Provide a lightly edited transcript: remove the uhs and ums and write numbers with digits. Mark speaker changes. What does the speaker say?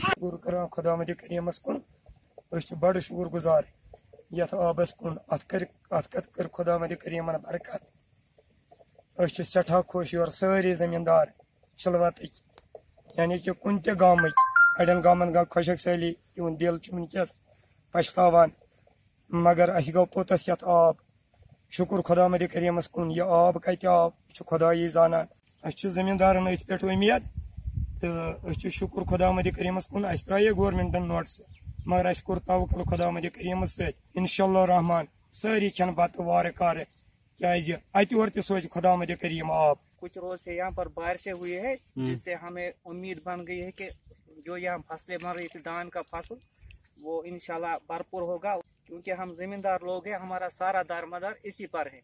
Speaker 1: शुक्र कर खुदा करीमस कुन बड़ शुक्र गुजार यथ आबस कुन अत कर खुदा करीमन बरकत सठा खुश योर सारी जमींदार शलवत यानी कि कुन गाम अड़न गामन गो खुशक सैली इन दिल वनकस पछतावान मगर अस गो पोतस यथ आब शुक्र खुदा करीमस कुन यह आब कत आव खुदाई जाना जमींदारन अथ पे उम्मीद तो शुक्र खुदा करीमस कुन अस त्रे गवर्नमेंटन नोटिस मगर अस कोर तवक्कुल खुदा करीमस सत इंशाअल्लाह रहमान सारी खन बत वार कार क्या अत और सोच खुदा करीम आब
Speaker 2: कुछ रोज से यहाँ पर बारिशें हुई है जिससे हमें उम्मीद बन गई है कि जो यहाँ फसलें बन रही थी धान का फसल वो इंशाल्लाह भरपूर होगा क्योंकि हम जमींदार लोग हैं, हमारा सारा दारमदार इसी पर है।